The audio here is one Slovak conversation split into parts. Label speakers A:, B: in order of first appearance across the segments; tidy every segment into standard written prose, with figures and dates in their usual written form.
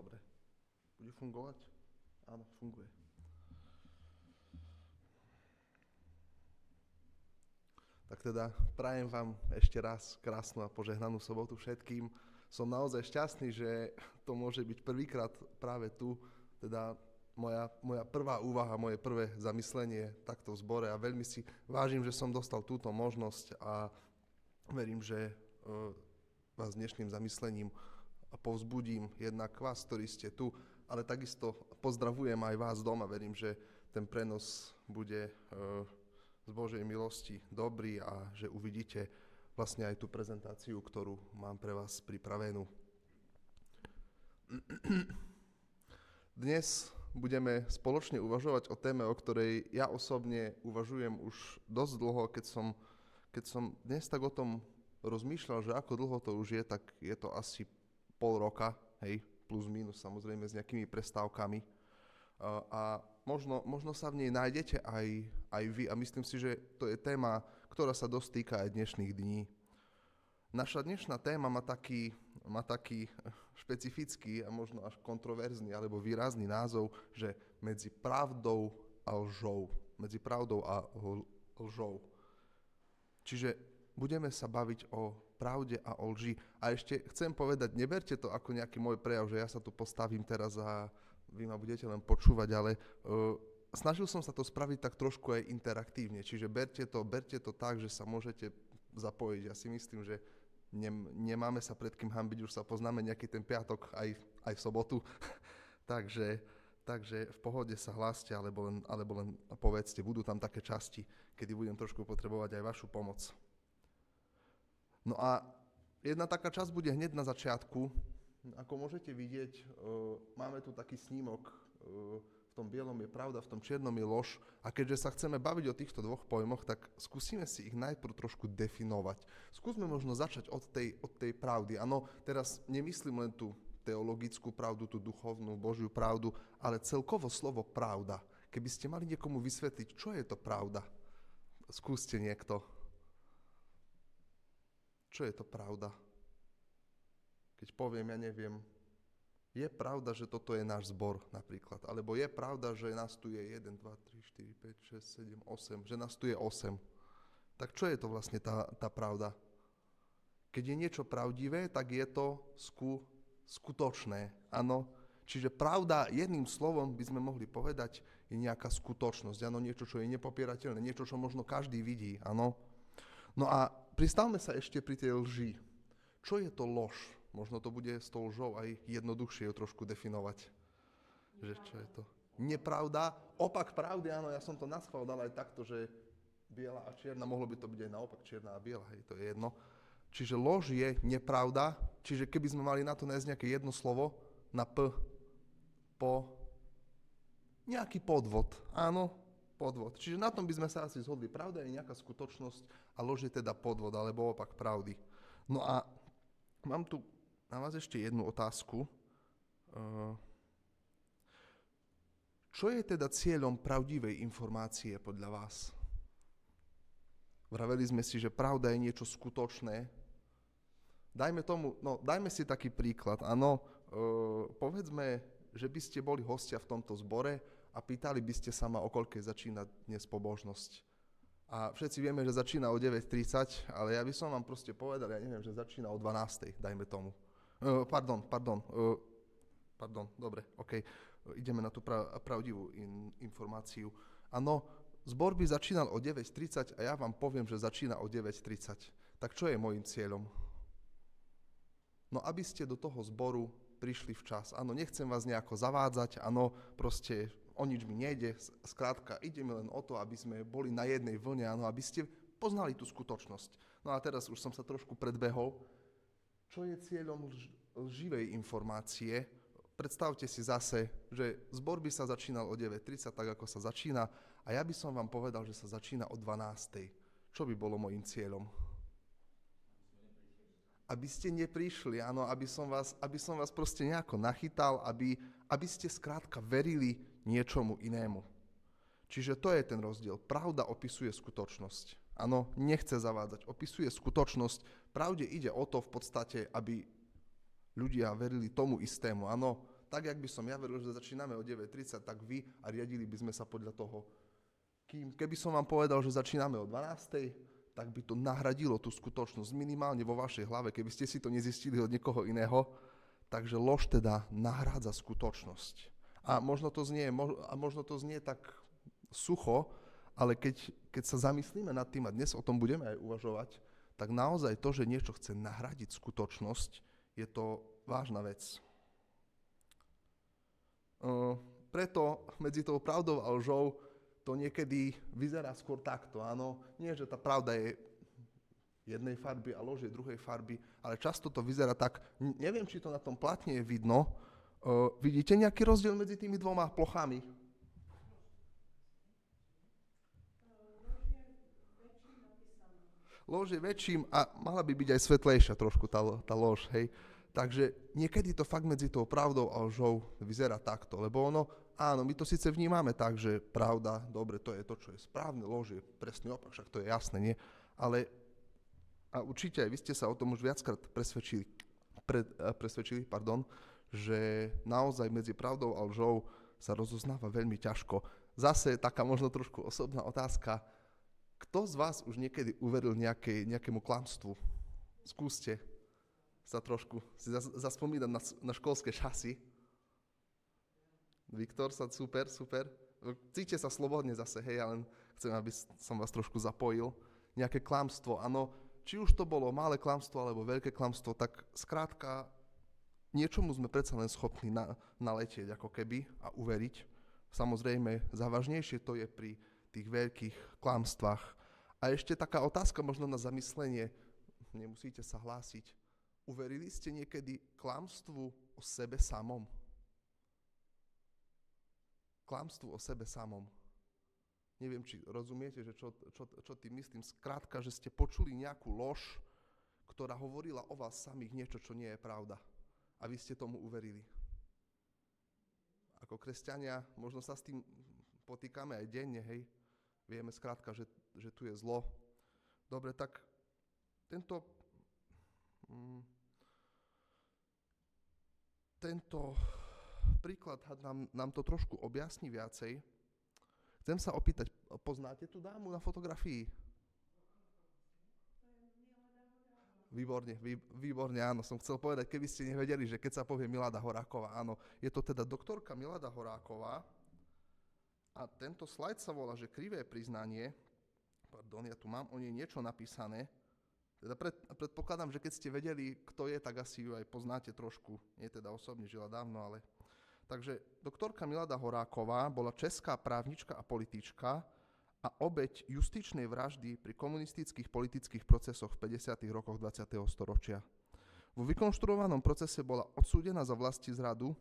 A: Dobre. Bude fungovať? Áno, funguje. Tak teda prajem vám ešte raz krásnu a požehnanú sobotu všetkým. Som naozaj šťastný, že to môže byť prvýkrát práve tu, teda moja prvá úvaha, moje prvé zamyslenie takto v zbore a veľmi si vážim, že som dostal túto možnosť a verím, že vás dnešným zamyslením povzbudím jednak vás, ktorí ste tu, ale takisto pozdravujem aj vás doma. Verím, že ten prenos bude z Božej milosti dobrý a že uvidíte vlastne aj tú prezentáciu, ktorú mám pre vás pripravenú. Dnes budeme spoločne uvažovať o téme, o ktorej ja osobne uvažujem už dosť dlho. Keď som dnes tak o tom rozmýšľal, že ako dlho to už je, tak je to asi pol roka, hej, plus minus, samozrejme s nejakými prestávkami. A možno sa v nej nájdete aj vy a myslím si, že to je téma, ktorá sa dostýka aj dnešných dní. Naša dnešná téma má taký špecifický a možno až kontroverzný alebo výrazný názov, že medzi pravdou a lžou. Medzi pravdou a lžou. Čiže budeme sa baviť o pravde a o lži. A ešte chcem povedať, neberte to ako nejaký môj prejav, že ja sa tu postavím teraz a vy ma budete len počúvať, ale snažil som sa to spraviť tak trošku aj interaktívne. Čiže berte to tak, že sa môžete zapojiť. Ja si myslím, že nemáme sa pred kým hanbiť, už sa poznáme nejaký ten piatok aj v sobotu. takže v pohode sa hláste, alebo len povedzte, budú tam také časti, kedy budem trošku potrebovať aj vašu pomoc. No a jedna taká časť bude hneď na začiatku. Ako môžete vidieť, máme tu taký snímok, v tom bielom je pravda, v tom čiernom je lož. A keďže sa chceme baviť o týchto dvoch pojmoch, tak skúsime si ich najprv trošku definovať. Skúsme možno začať od tej pravdy. Áno, teraz nemyslím len tú teologickú pravdu, tú duchovnú, Božiu pravdu, ale celkovo slovo pravda. Keby ste mali niekomu vysvetliť, čo je to pravda, skúste niekto. Čo je to pravda? Keď poviem, ja neviem, je pravda, že toto je náš zbor napríklad, alebo je pravda, že nás tu je 1, 2, 3, 4, 5, 6, 7, 8, že nás tu je 8. Tak čo je to vlastne tá pravda? Keď je niečo pravdivé, tak je to skutočné, áno. Čiže pravda, jedným slovom by sme mohli povedať, je nejaká skutočnosť, áno, niečo, čo je nepopierateľné, niečo, čo možno každý vidí, áno. No a pristavme sa ešte pri tej lži. Čo je to lož? Možno to bude s tou lžou aj jednoduchšie ju trošku definovať. Že čo je to? Nepravda. Opak pravdy, áno, ja som to naschvál dal aj takto, že biela a čierna, mohlo by to byť aj naopak, čierna a biela, hej, to je jedno. Čiže lož je nepravda, čiže keby sme mali na to nájsť nejaké jedno slovo, na nejaký podvod, áno, podvod. Čiže na tom by sme sa asi zhodli. Pravda je nejaká skutočnosť a lož je teda podvod, alebo opak pravdy. No a mám tu na vás ešte jednu otázku. Čo je teda cieľom pravdivej informácie podľa vás? Vraveli sme si, že pravda je niečo skutočné. Dajme si taký príklad. Áno, povedzme, že by ste boli hostia v tomto zbore a pýtali by ste sa ma, o koľkej začína dnes pobožnosť. A všetci vieme, že začína o 9:30, ale ja by som vám proste povedal, ja neviem, že začína o 12:00, dajme tomu. Pardon, dobre, okej. Ideme na tú pravdivú informáciu. Áno, zbor by začínal o 9:30 a ja vám poviem, že začína o 9:30. Tak čo je môjim cieľom? No, aby ste do toho zboru prišli včas. Áno, nechcem vás nejako zavádzať, áno, proste o nič mi nejde, skrátka ide mi len o to, aby sme boli na jednej vlne, áno, aby ste poznali tú skutočnosť. No a teraz už som sa trošku predbehol. Čo je cieľom lživej informácie? Predstavte si zase, že zbor by sa začínal o 9:30, tak ako sa začína, a ja by som vám povedal, že sa začína o 12:00. Čo by bolo môjim cieľom? Aby ste neprišli, áno, aby som vás proste nejako nachytal, aby ste skrátka verili niečomu inému. Čiže to je ten rozdiel. Pravda opisuje skutočnosť. Áno, nechce zavádzať, opisuje skutočnosť. Pravde ide o to v podstate, aby ľudia verili tomu istému. Áno, tak, jak by som ja veril, že začíname o 9:30, tak vy a riadili by sme sa podľa toho. Keby som vám povedal, že začíname o 12:00, tak by to nahradilo tú skutočnosť minimálne vo vašej hlave, keby ste si to nezistili od niekoho iného. Takže lož teda nahrádza skutočnosť. A možno to znie tak sucho, ale keď sa zamyslíme nad tým, a dnes o tom budeme aj uvažovať, tak naozaj to, že niečo chce nahradiť skutočnosť, je to vážna vec. Preto medzi tou pravdou a lžou to niekedy vyzerá skôr takto, áno. Nie, že tá pravda je jednej farby a lož je druhej farby, ale často to vyzerá tak, neviem, či to na tom platne je vidno. Vidíte nejaký rozdiel medzi tými dvoma plochami? Lož je väčším a mala by byť aj svetlejšia trošku tá lož, hej. Takže niekedy to fakt medzi tou pravdou a lžou vyzerá takto, lebo áno, my to síce vnímame tak, že pravda, dobre, to je to, čo je správne, lož je presný opak, však to je jasné, nie? Ale, a určite aj vy ste sa o tom už viackrát presvedčili, že naozaj medzi pravdou a lžou sa rozoznáva veľmi ťažko. Zase taká možno trošku osobná otázka, kto z vás už niekedy uveril nejakému klamstvu? Skúste sa trošku zaspomínať na školské časy. Viktor, super. Cíte sa slobodne zase, hej, ja len chcem, aby som vás trošku zapojil. Nejaké klamstvo, áno, či už to bolo malé klamstvo alebo veľké klamstvo, tak skrátka niečomu sme predsa len schopní naletieť ako keby a uveriť. Samozrejme, závažnejšie to je pri tých veľkých klamstvách. A ešte taká otázka možno na zamyslenie, nemusíte sa hlásiť. Uverili ste niekedy klamstvu o sebe samom? Klamstvu o sebe samom. Neviem, či rozumiete, že čo tým myslím. Skrátka, že ste počuli nejakú lož, ktorá hovorila o vás samých niečo, čo nie je pravda. A vy ste tomu uverili. Ako kresťania, možno sa s tým potýkame aj denne, hej. Vieme skrátka, že tu je zlo. Dobre, tak tento príklad nám to trošku objasní viacej. Chcem sa opýtať, poznáte tú dámu na fotografii? Výborne, áno. Som chcel povedať, keby ste nevedeli, že keď sa povie Milada Horáková, áno, je to teda doktorka Milada Horáková a tento slajd sa volá, že krivé priznanie. Pardon, ja tu mám o nej niečo napísané. Teda predpokladám, že keď ste vedeli, kto je, tak asi ju aj poznáte trošku. Nie teda osobne, žila dávno, ale... Takže doktorka Milada Horáková bola česká právnička a politička a obeť justičnej vraždy pri komunistických politických procesoch v 50. rokoch 20. storočia. Vo vykonštruovanom procese bola odsúdená za vlastizradu.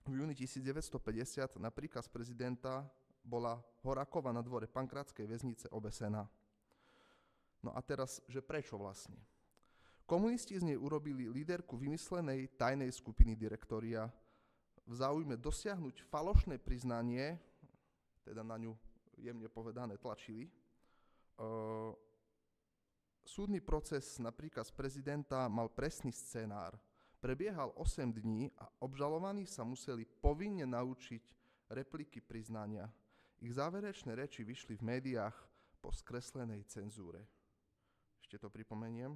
A: V júni 1950 na príkaz prezidenta bola Horáková na dvore Pankráckej väznice obesená. No a teraz, že prečo vlastne? Komunisti z nej urobili líderku vymyslenej tajnej skupiny Direktória v záujme dosiahnuť falošné priznanie, teda na ňu jemne povedané tlačili. Súdny proces na príkaz prezidenta mal presný scenár. Prebiehal 8 dní a obžalovaní sa museli povinne naučiť repliky priznania. Ich záverečné reči vyšli v médiách po skreslenej cenzúre. Ešte to pripomeniem.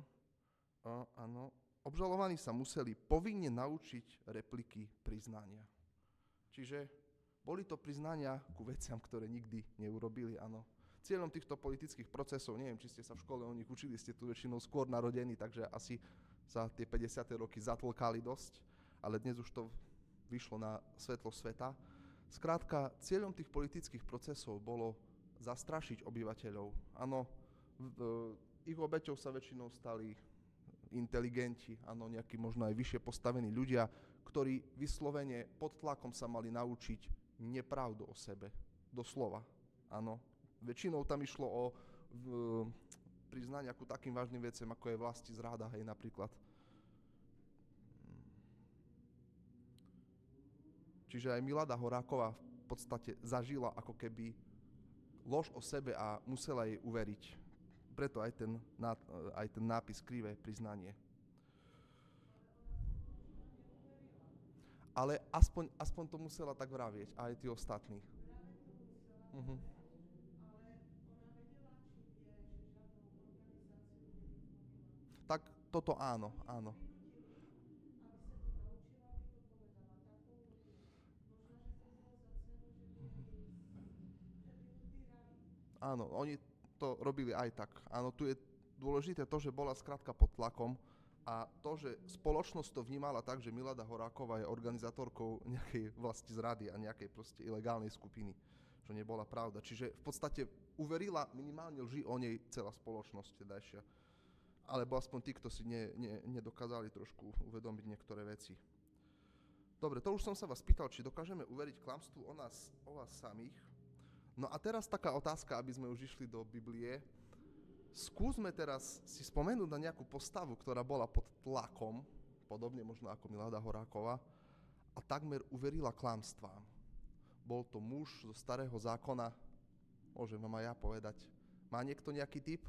A: Áno. Obžalovaní sa museli povinne naučiť repliky priznania. Čiže boli to priznania ku veciam, ktoré nikdy neurobili, áno. Cieľom týchto politických procesov, neviem, či ste sa v škole o nich učili, ste tu väčšinou skôr narodení, takže asi sa tie 50. roky zatlkali dosť, ale dnes už to vyšlo na svetlo sveta. Skrátka, cieľom tých politických procesov bolo zastrašiť obyvateľov. Áno, ich obeťou sa väčšinou stali inteligenti, áno, nejakí možno aj vyššie postavení ľudia, ktorí vyslovene pod tlakom sa mali naučiť nepravdu o sebe. Doslova, áno. Väčšinou tam išlo o priznania ku takým vážnym veciam, ako je vlastizrada, hej, napríklad. Čiže aj Milada Horáková v podstate zažila ako keby lož o sebe a musela jej uveriť. Preto aj ten nápis krivé priznanie. Ale aspoň to musela tak vravieť, aj tí ostatní. Mhm. Tak toto áno, áno. Áno, oni to robili aj tak. Áno, tu je dôležité to, že bola skrátka pod tlakom a to, že spoločnosť to vnímala tak, že Milada Horáková je organizátorkou nejakej vlasti zrady a nejakej proste ilegálnej skupiny, čo nebola pravda. Čiže v podstate uverila minimálne lži o nej celá spoločnosť tedajšia. Alebo aspoň tí, kto si nedokázali trošku uvedomiť niektoré veci. Dobre, to už som sa vás pýtal, či dokážeme uveriť klamstvu o vás samých. No a teraz taká otázka, aby sme už išli do Biblie. Skúsme teraz si spomenúť na nejakú postavu, ktorá bola pod tlakom, podobne možno ako Milada Horáková, a takmer uverila klamstvám. Bol to muž zo Starého zákona, môžem vám aj ja povedať. Má niekto nejaký tip?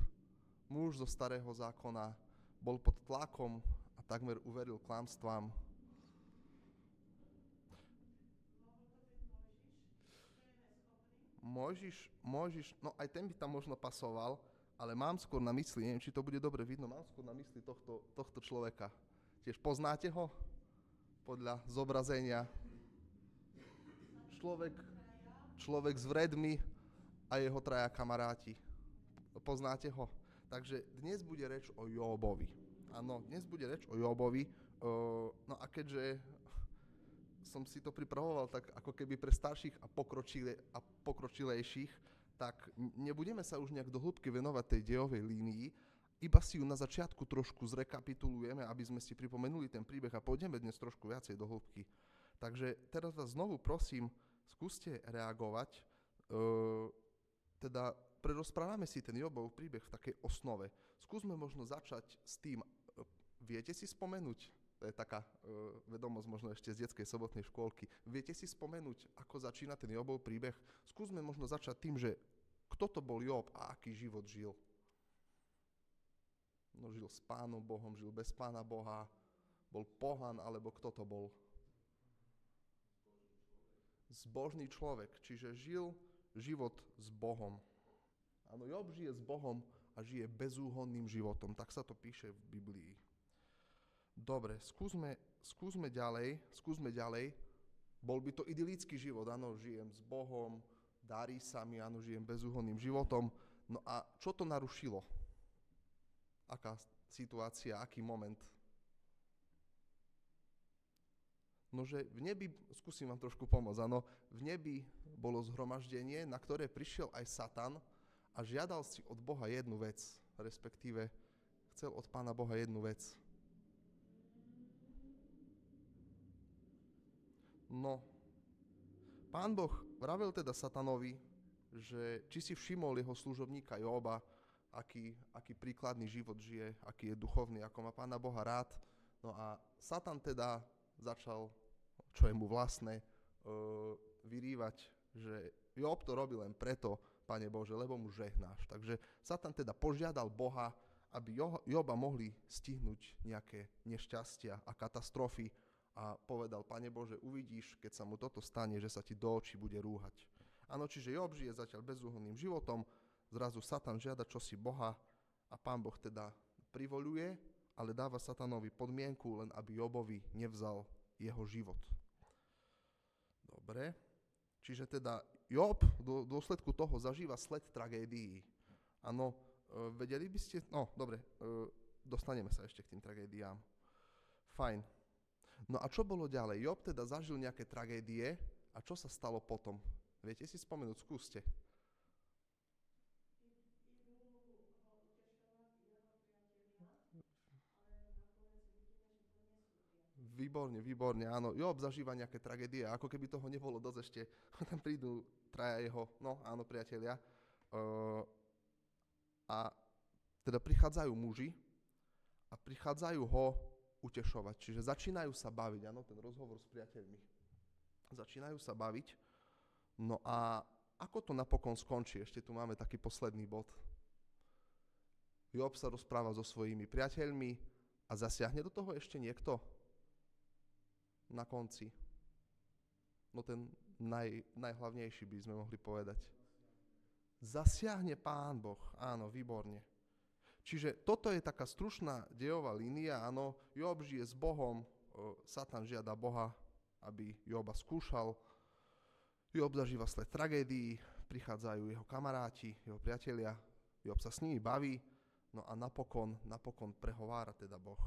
A: Muž zo Starého zákona bol pod tlakom a takmer uveril klamstvám. Mojžiš, no aj ten by tam možno pasoval, ale mám skôr na mysli, neviem, či to bude dobre vidno, mám skôr na mysli tohto človeka. Tiež poznáte ho? Podľa zobrazenia. Človek s vredmi a jeho traja kamaráti. Poznáte ho? Takže dnes bude reč o Jóbovi. Áno, dnes bude reč o Jóbovi. No a keďže som si to pripravoval tak ako keby pre starších a pokročilejších, tak nebudeme sa už nejak do hĺbky venovať tej dejovej línii, iba si ju na začiatku trošku zrekapitulujeme, aby sme si pripomenuli ten príbeh a pôjdeme dnes trošku viacej do hĺbky. Takže teraz vás znovu prosím, skúste reagovať. Teda prerozprávame si ten Jobov príbeh v takej osnove. Skúsme možno začať s tým, viete si spomenúť, to je taká vedomosť možno ešte z detskej sobotnej škôlky, viete si spomenúť, ako začína ten Jobov príbeh? Skúsme možno začať tým, že kto to bol Job a aký život žil. No žil s Pánom Bohom, žil bez Pána Boha, bol pohan, alebo kto to bol? Zbožný človek, čiže žil život s Bohom. Áno, Job žije s Bohom a žije bezúhonným životom, tak sa to píše v Biblii. Dobre, skúsme ďalej. Bol by to idylický život, áno, žijem s Bohom, darí sa mi, áno, žijem bezúhonným životom. No a čo to narušilo? Aká situácia, aký moment? Nože v nebi, skúsim vám trošku pomôcť, áno, v nebi bolo zhromaždenie, na ktoré prišiel aj Satan a žiadal si od Boha jednu vec, respektíve chcel od Pána Boha jednu vec. No, Pán Boh vravel teda Satanovi, že či si všimol jeho služobníka Jóba, aký príkladný život žije, aký je duchovný, ako má Pána Boha rád. No a Satan teda začal, čo je mu vlastné, vyrývať, že Job to robí len preto, Pane Bože, lebo mu žehnáš. Takže Satan teda požiadal Boha, aby Joba mohli stihnúť nejaké nešťastia a katastrofy, a povedal, Pane Bože, uvidíš, keď sa mu toto stane, že sa ti do očí bude rúhať. Áno, čiže Job žije zatiaľ bezúhonným životom, zrazu Satan žiada čosi Boha a Pán Boh teda privoľuje, ale dáva Satanovi podmienku, len aby Jobovi nevzal jeho život. Dobre, čiže teda Job v dôsledku toho zažíva sled tragédií. Áno, vedeli by ste, no dobre, dostaneme sa ešte k tým tragédiám. Fajn. No a čo bolo ďalej? Job teda zažil nejaké tragédie a čo sa stalo potom? Viete si spomenúť? Skúste. Výborne, áno. Job zažíva nejaké tragédie a ako keby toho nebolo dosť ešte, tam prídu traja jeho, no áno, priatelia. A teda prichádzajú muži a prichádzajú ho utešovať. Čiže začínajú sa baviť, áno, ten rozhovor s priateľmi. Začínajú sa baviť. No a ako to napokon skončí? Ešte tu máme taký posledný bod. Job sa rozpráva so svojimi priateľmi a zasiahne do toho ešte niekto na konci. No ten najhlavnejší by sme mohli povedať. Zasiahne Pán Boh, áno, výborne. Čiže toto je taká stručná dejová línia, áno, Job žije s Bohom, Satan žiada Boha, aby Joba skúšal, Job zažíva sled tragédií, prichádzajú jeho kamaráti, jeho priatelia, Job sa s nimi baví, no a napokon prehovára teda Boh.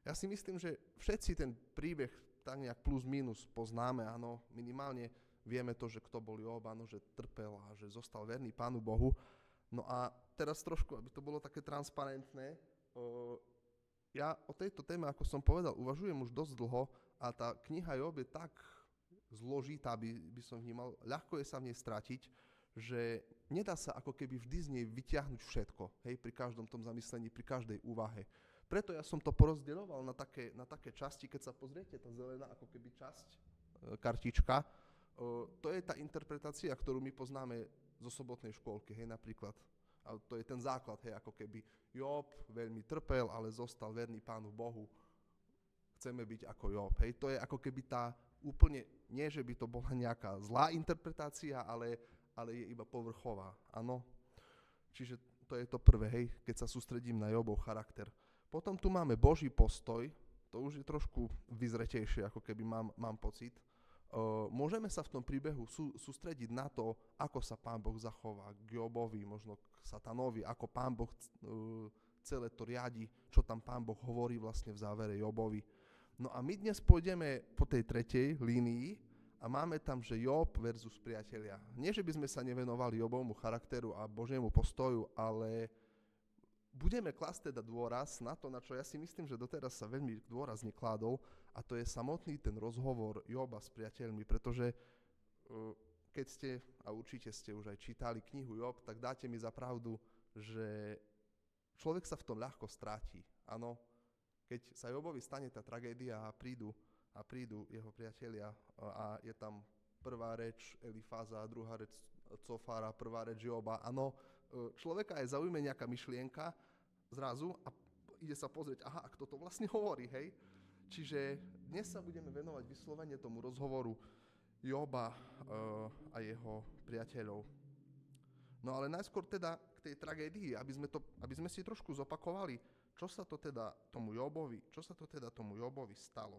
A: Ja si myslím, že všetci ten príbeh tak nejak plus minus poznáme, áno, minimálne vieme to, že kto bol Job, áno, že trpel a že zostal verný Pánu Bohu. No a teraz trošku, aby to bolo také transparentné, ja o tejto téme, ako som povedal, uvažujem už dosť dlho a tá kniha Job je tak zložitá, by som vnímal, ľahko je sa v nej stratiť, že nedá sa ako keby vždy z nej vyťahnuť všetko, hej, pri každom tom zamyslení, pri každej úvahe. Preto ja som to porozdeľoval na také časti, keď sa pozriete, tá zelená ako keby časť, kartička, to je tá interpretácia, ktorú my poznáme zo sobotnej škôlky, hej, napríklad. A to je ten základ, hej, ako keby Job veľmi trpel, ale zostal verný Pánu Bohu. Chceme byť ako Job, hej. To je ako keby tá úplne, nie že by to bola nejaká zlá interpretácia, ale je iba povrchová, áno. Čiže to je to prvé, hej, keď sa sústredím na Jobov charakter. Potom tu máme Boží postoj, to už je trošku vyzretejšie, ako keby mám pocit. Môžeme sa v tom príbehu sústrediť na to, ako sa Pán Boh zachová k Jobovi, možno k Satanovi, ako Pán Boh celé to riadi, čo tam Pán Boh hovorí vlastne v závere Jobovi. No a my dnes pôjdeme po tej tretej línii a máme tam, že Job versus priatelia. Nie, že by sme sa nevenovali Jobovmu charakteru a Božiemu postoju, ale budeme klásť teda dôraz na to, na čo ja si myslím, že doteraz sa veľmi dôraz nekládol, a to je samotný ten rozhovor Joba s priateľmi, pretože keď ste, a určite ste už aj čítali knihu Job, tak dáte mi za pravdu, že človek sa v tom ľahko stráti. Áno, keď sa Jobovi stane tá tragédia a prídu jeho priatelia a je tam prvá reč Elifáza, druhá reč Cofára, prvá reč Joba, áno, človeka aj zaujme nejaká myšlienka zrazu a ide sa pozrieť, aha, a kto to vlastne hovorí, hej? Čiže dnes sa budeme venovať vyslovene tomu rozhovoru Joba a jeho priateľov. No ale najskôr teda k tej tragédii, aby sme si trošku zopakovali, čo sa to teda tomu Jobovi stalo.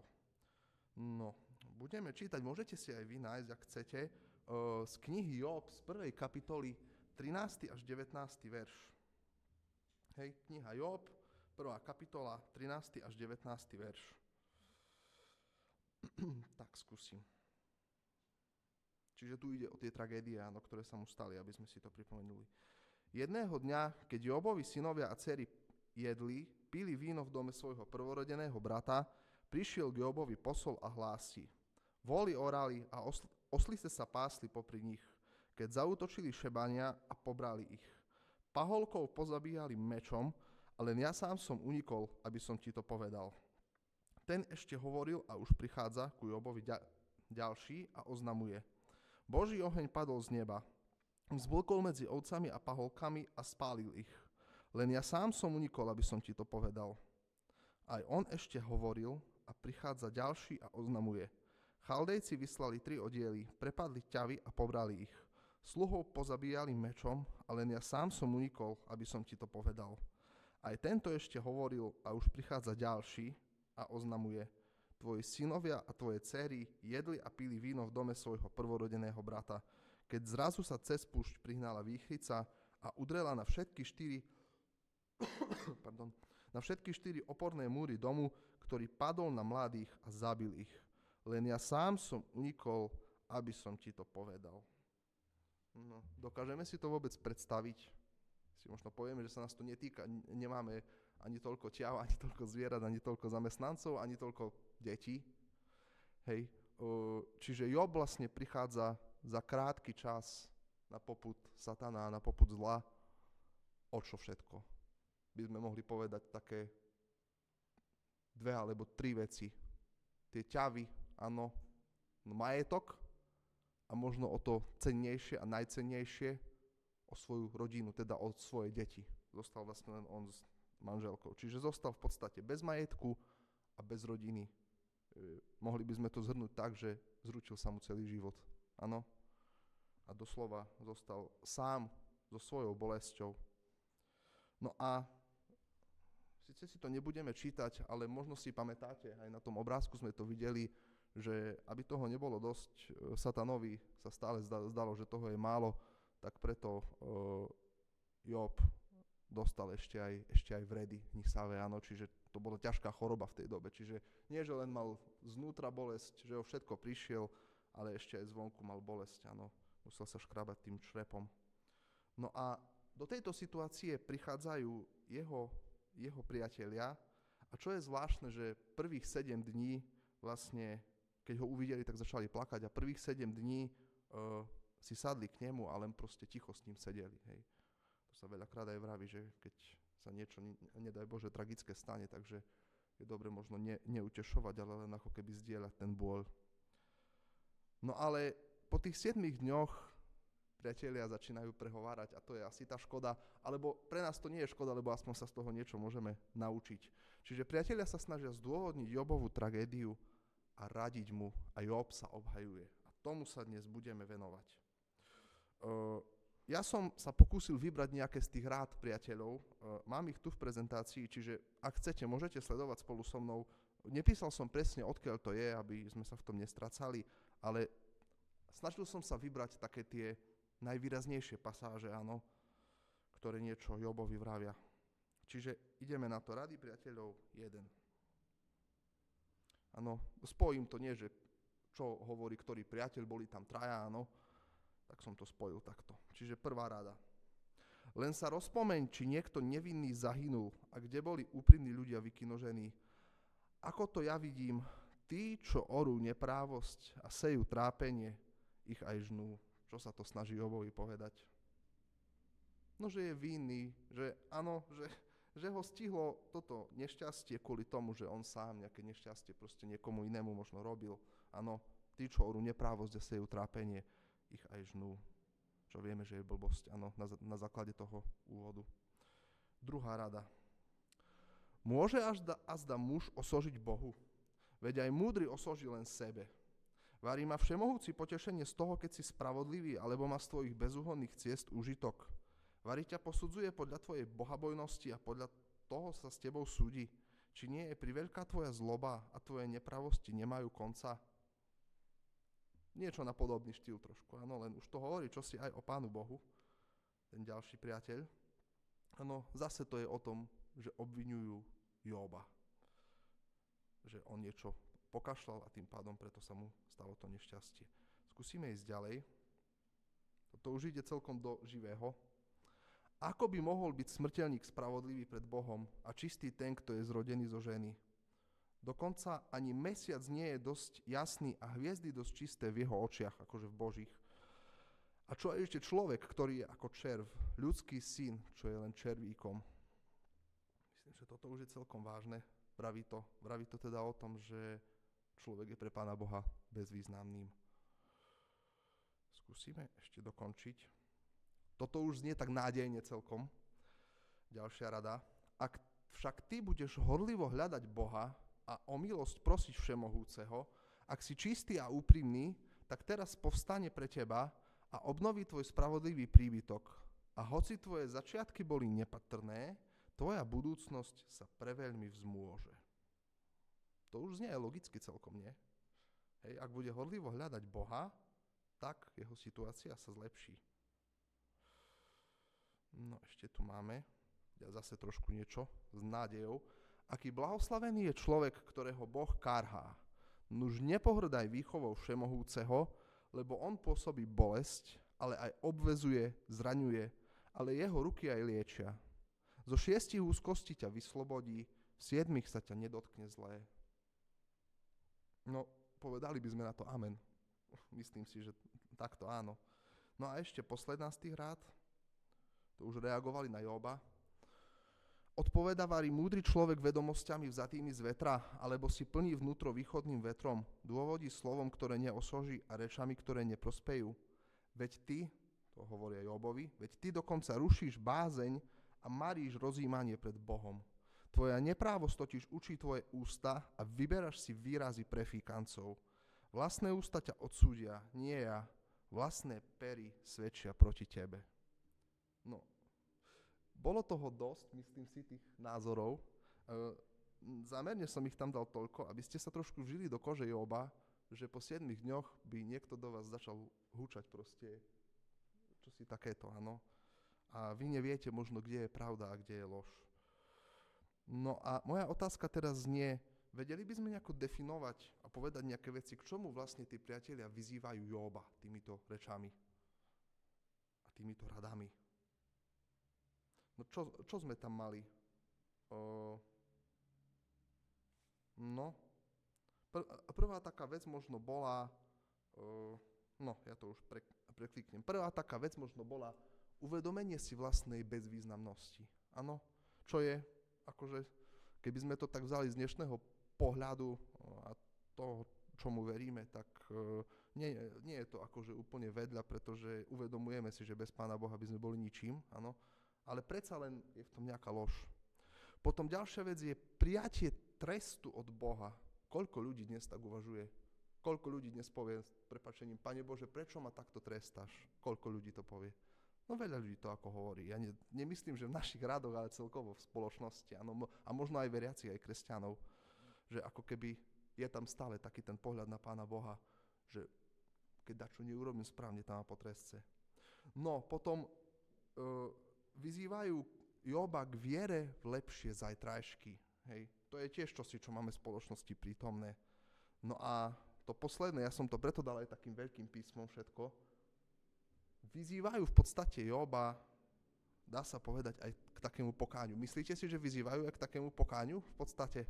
A: No, budeme čítať, môžete si aj vy nájsť, ak chcete, z knihy Job z 1. kapitoly 13. až 19. verš. Hej, kniha Job, 1. kapitola, 13. až 19. verš. Tak skúsim. Čiže tu ide o tie tragédie, áno, ktoré sa mu stali, aby sme si to pripomenuli. Jedného dňa, keď Jobovi synovia a dcery jedli, pili víno v dome svojho prvorodeného brata, prišiel k Jobovi posol a hlási: Voli orali a oslice sa pásli popri nich, keď zaútočili Šebania a pobrali ich. Paholkov pozabíjali mečom, ale ja sám som unikol, aby som ti to povedal. Ten ešte hovoril a už prichádza ku Jobovi ďalší a oznamuje: Boží oheň padol z neba, vzblkol medzi ovcami a paholkami a spálil ich. Len ja sám som unikol, aby som ti to povedal. Aj on ešte hovoril a prichádza ďalší a oznamuje: Chaldejci vyslali 3 oddiely, prepadli ťavy a pobrali ich. Sluhov pozabíjali mečom, ale len ja sám som unikol, aby som ti to povedal. Aj tento ešte hovoril a už prichádza ďalší a oznamuje: Tvoji synovia a tvoje dcery jedli a pili víno v dome svojho prvorodeného brata, keď zrazu sa cez púšť prihnala výchrica a udrela na všetky 4 oporné múry domu, ktorý padol na mladých a zabil ich. Len ja sám som unikol, aby som ti to povedal. No, dokážeme si to vôbec predstaviť? Si možno povieme, že sa nás to netýka, nemáme ani toľko ťav, ani toľko zvierat, ani toľko zamestnancov, ani toľko detí. Hej, čiže Job vlastne prichádza za krátky čas na popud satana, na popud zla. O čo všetko? By sme mohli povedať také 2 alebo 3 veci. Tie ťavy, áno, majetok a možno o to cennejšie a najcennejšie o svoju rodinu, teda o svoje deti. Zostal vlastne len on s manželkou. Čiže zostal v podstate bez majetku a bez rodiny. Mohli by sme to zhrnúť tak, že zručil sa mu celý život. Áno. A doslova zostal sám so svojou bolesťou. No a síce si to nebudeme čítať, ale možno si pamätáte, aj na tom obrázku sme to videli, že aby toho nebolo dosť, satanovi sa stále zdalo, že toho je málo, tak preto Job dostal ešte aj vredy hnisavé, áno, čiže to bola ťažká choroba v tej dobe, čiže nie, že len mal znútra bolesť, že ho všetko prišiel, ale ešte aj zvonku mal bolesť, áno, musel sa škrabať tým črepom. No a do tejto situácie prichádzajú jeho priatelia a čo je zvláštne, že prvých 7 dní vlastne, keď ho uvideli, tak začali plakať a prvých 7 dní si sadli k nemu a len proste ticho s ním sedeli, hej. To sa veľakrát aj vraví, že keď sa niečo, nedaj Bože, tragické stane, takže je dobre možno neutešovať, ale len ako keby zdieľať ten bôľ. No ale po tých 7 dňoch priatelia začínajú prehovárať a to je asi tá škoda, alebo pre nás to nie je škoda, lebo aspoň sa z toho niečo môžeme naučiť. Čiže priatelia sa snažia zdôvodniť Jobovú tragédiu a radiť mu a Job sa obhajuje. A tomu sa dnes budeme venovať. Ja som sa pokúsil vybrať nejaké z tých rád priateľov, mám ich tu v prezentácii, čiže ak chcete, môžete sledovať spolu so mnou. Nepísal som presne, odkiaľ to je, aby sme sa v tom nestracali, ale snažil som sa vybrať také tie najvýraznejšie pasáže, áno, ktoré niečo Jobovi vravia. Čiže ideme na to. Rady priateľov 1. Áno, spojím to nie, že čo hovorí ktorý priateľ, boli tam traja, áno, tak som to spojil takto. Čiže prvá rada. Len sa rozpomeň, či niekto nevinný zahynul a kde boli úprimní ľudia vykinožení. Ako to ja vidím, tí, čo orú neprávosť a sejú trápenie, ich aj žnú. Čo sa to snaží Jobovi povedať? No, že je vinný, že áno, že ho stihlo toto nešťastie kvôli tomu, že on sám nejaké nešťastie proste niekomu inému možno robil. Áno, tí, čo orú neprávosť a sejú trápenie, ich aj žnú. Čo vieme, že je blbosť, áno, na základe toho úvodu. Druhá rada. Môže azda muž osožiť Bohu? Veď aj múdry osoží len sebe. Varí ma všemohúci potešenie z toho, keď si spravodlivý, alebo má z tvojich bezúhonných ciest úžitok. Varí ťa posudzuje podľa tvojej bohabojnosti a podľa toho sa s tebou súdi. Či nie je priveľká tvoja zloba a tvoje nepravosti nemajú konca? Niečo na podobný štýl trošku, áno, len už to hovorí čosi aj o Pánu Bohu, ten ďalší priateľ. Áno, zase to je o tom, že obviňujú Joba. Že on niečo pokašľal a tým pádom preto sa mu stalo to nešťastie. Skúsime ísť ďalej. To už ide celkom do živého. Ako by mohol byť smrteľník spravodlivý pred Bohom a čistý ten, kto je zrodený zo ženy? Dokonca ani mesiac nie je dosť jasný a hviezdy dosť čisté v jeho očiach, akože v Božích. A čo je ešte človek, ktorý je ako červ, ľudský syn, čo je len červíkom? Myslím, že toto už je celkom vážne. Vraví to teda o tom, že človek je pre Pána Boha bezvýznamným. Skúsime ešte dokončiť. Toto už znie tak nádejne celkom. Ďalšia rada. Ak však ty budeš horlivo hľadať Boha a o milosť prosiť Všemohúceho, ak si čistý a úprimný, tak teraz povstane pre teba a obnoví tvoj spravodlivý príbytok. A hoci tvoje začiatky boli nepatrné, tvoja budúcnosť sa preveľmi vzmôže. To už znie logicky celkom, nie? Hej, ak bude horlivo hľadať Boha, tak jeho situácia sa zlepší. No ešte tu máme zase trošku niečo s nádejou. Aký blahoslavený je človek, ktorého Boh karhá. Nuž nepohrdaj výchovou Všemohúceho, lebo on pôsobí bolesť, ale aj obvezuje, zraňuje, ale jeho ruky aj liečia. Zo 6 úzkostí ťa vyslobodí, v 7 sa ťa nedotkne zlé. No, povedali by sme na to amen. Myslím si, že takto áno. No a ešte posledná z tých rád, to už reagovali na Joba. Odpoveda varí múdry človek vedomosťami vzatými z vetra, alebo si plní vnútro východným vetrom, dôvodí slovom, ktoré neosoží a rečami, ktoré neprospejú. Veď ty, to hovoria Jobovi, veď ty dokonca rušíš bázeň a maríš rozjímanie pred Bohom. Tvoja neprávosť totiž učí tvoje ústa a vyberáš si výrazy prefíkancov. Vlastné ústa ťa odsúdia, nie ja. Vlastné pery svedčia proti tebe. No, bolo toho dosť, myslím si, tých názorov. Zámerne som ich tam dal toľko, aby ste sa trošku vžili do kože Joba, že po 7 dňoch by niekto do vás začal húčať proste čosi takéto, áno. A vy neviete možno, kde je pravda a kde je lož. No a moja otázka teraz znie, vedeli by sme nejako definovať a povedať nejaké veci, k čomu vlastne tí priatelia vyzývajú Joba týmito rečami a týmito radami. No čo sme tam mali? Prvá taká vec možno bola, ja to už prekliknem. Prvá taká vec možno bola uvedomenie si vlastnej bezvýznamnosti. Áno, čo je, akože, keby sme to tak vzali z dnešného pohľadu a toho, čomu veríme, tak nie je to akože úplne vedľa, pretože uvedomujeme si, že bez Pána Boha by sme boli ničím, áno, ale predsa len je v tom nejaká lož. Potom ďalšia vec je prijatie trestu od Boha. Koľko ľudí dnes tak uvažuje? Koľko ľudí dnes povie s prepáčením, Pane Bože, prečo ma takto trestáš? Koľko ľudí to povie? No veľa ľudí to ako hovorí. Ja nemyslím, že v našich radoch, ale celkovo v spoločnosti, áno, a možno aj veriaci, aj kresťanov, že ako keby je tam stále taký ten pohľad na Pána Boha, že keď dačo neurobím správne, tam má potresce. No, potom vyzývajú Joba k viere v lepšie zajtrajšky. Hej. To je tiež čosi, čo máme v spoločnosti prítomné. No a to posledné, ja som to preto dal aj takým veľkým písmom všetko, vyzývajú v podstate Joba, dá sa povedať, aj k takému pokáňu. Myslíte si, že vyzývajú aj k takému pokáňu v podstate?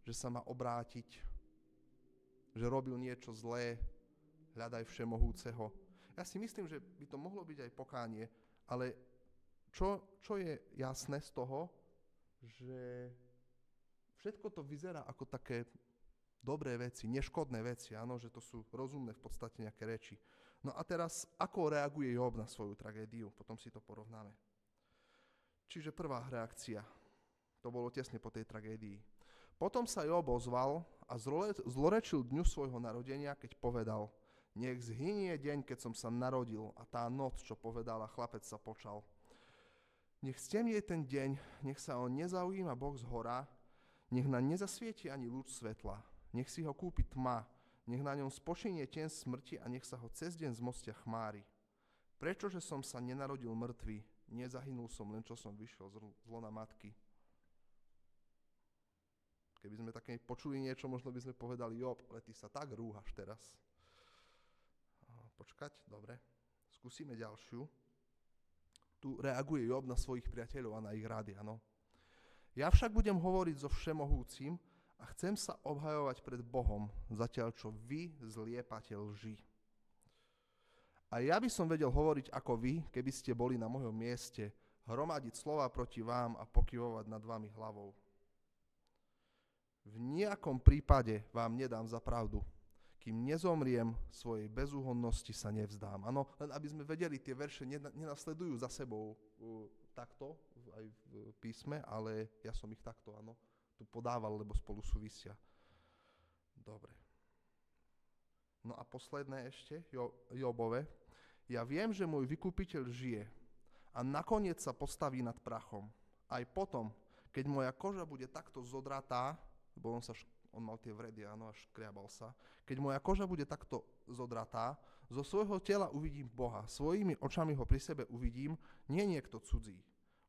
A: Že sa má obrátiť, že robil niečo zlé, hľadaj všemohúceho. Ja si myslím, že by to mohlo byť aj pokánie, ale čo je jasné z toho, že všetko to vyzerá ako také dobré veci, neškodné veci, áno, že to sú rozumné v podstate nejaké reči. No a teraz, ako reaguje Job na svoju tragédiu? Potom si to porovnáme. Čiže prvá reakcia, to bolo tesne po tej tragédii. Potom sa Job ozval a zlorečil dňu svojho narodenia, keď povedal, nech zhynie deň, keď som sa narodil a tá noc, čo povedala, chlapec sa počal. Nech stemnie ten deň, nech sa on nezaujíma Boh z hora, nech na nezasvieti ani lúč svetla, nech si ho kúpi tma, nech na ňom spočinie tieň smrti a nech sa ho cez deň zmostia chmári. Prečože som sa nenarodil mŕtvy, nezahynul som len, čo som vyšiel z lona matky. Keby sme také počuli niečo, možno by sme povedali, Job, ale ty sa tak rúhaš teraz. Počkať, dobre, skúsime ďalšiu. Tu reaguje Job na svojich priateľov a na ich rady, áno. Ja však budem hovoriť so všemohúcim a chcem sa obhajovať pred Bohom, zatiaľ čo vy zliepate lži. A ja by som vedel hovoriť ako vy, keby ste boli na mojom mieste, hromadiť slova proti vám a pokyvovať nad vami hlavou. V nejakom prípade vám nedám za pravdu. Kým nezomriem, svojej bezúhonnosti sa nevzdám. Áno, len aby sme vedeli, tie verše nenasledujú za sebou takto, aj v písme, ale ja som ich takto, áno, tu podával, lebo spolu súvisia. Dobre. No a posledné ešte, Jobove. Ja viem, že môj vykupiteľ žije a nakoniec sa postaví nad prachom. Aj potom, keď moja koža bude takto zodratá, lebo on mal tie vredy, áno, až škriabal sa. Keď moja koža bude takto zodratá, zo svojho tela uvidím Boha, svojimi očami ho pri sebe uvidím, nie niekto cudzí.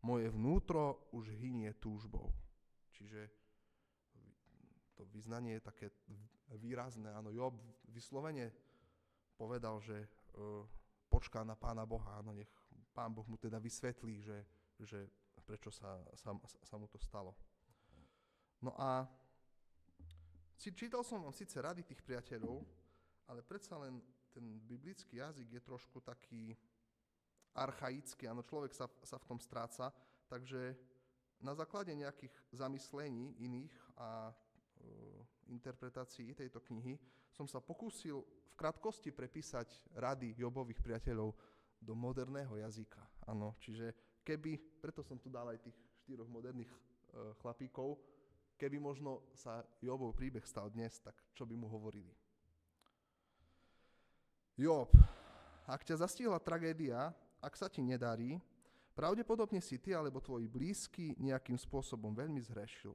A: Moje vnútro už hynie túžbou. Čiže to vyznanie je také výrazné. Áno, Job vyslovene povedal, že počká na Pána Boha, áno, nech Pán Boh mu teda vysvetlí, že prečo sa mu to stalo. No a čítal som vám síce rady tých priateľov, ale predsa len ten biblický jazyk je trošku taký archaický, áno, človek sa v tom stráca, takže na základe nejakých zamyslení iných a interpretácií tejto knihy som sa pokúsil v krátkosti prepísať rady Jobových priateľov do moderného jazyka. Áno, čiže preto som tu dal aj tých 4 moderných chlapíkov, keby možno sa Jobov príbeh stal dnes, tak čo by mu hovorili? Job, ak ťa zastihla tragédia, ak sa ti nedarí, pravdepodobne si ty alebo tvoji blízky nejakým spôsobom veľmi zhrešil.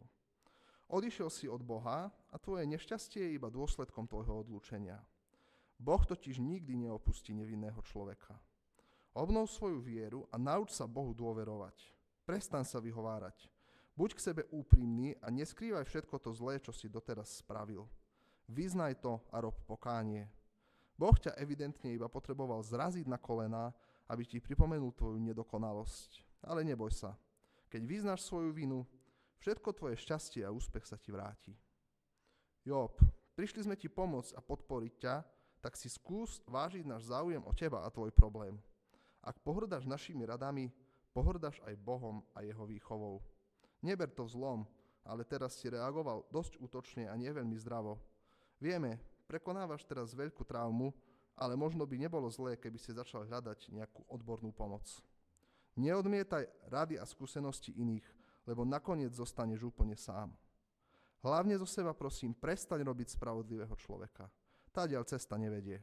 A: Odišiel si od Boha a tvoje nešťastie je iba dôsledkom tvojho odlúčenia. Boh totiž nikdy neopustí nevinného človeka. Obnov svoju vieru a nauč sa Bohu dôverovať. Prestaň sa vyhovárať. Buď k sebe úprimný a neskrývaj všetko to zlé, čo si doteraz spravil. Vyznaj to a rob pokánie. Boh ťa evidentne iba potreboval zraziť na kolená, aby ti pripomenul tvoju nedokonalosť. Ale neboj sa. Keď vyznáš svoju vinu, všetko tvoje šťastie a úspech sa ti vráti. Job, prišli sme ti pomôcť a podporiť ťa, tak si skús vážiť náš záujem o teba a tvoj problém. Ak pohrdáš našimi radami, pohrdáš aj Bohom a jeho výchovou. Neber to v zlom, ale teraz si reagoval dosť útočne a nie veľmi zdravo. Vieme, prekonávaš teraz veľkú traumu, ale možno by nebolo zlé, keby si začal hľadať nejakú odbornú pomoc. Neodmietaj rady a skúsenosti iných, lebo nakoniec zostaneš úplne sám. Hlavne zo seba prosím, prestaň robiť spravodlivého človeka. Tádiaľ cesta nevedie.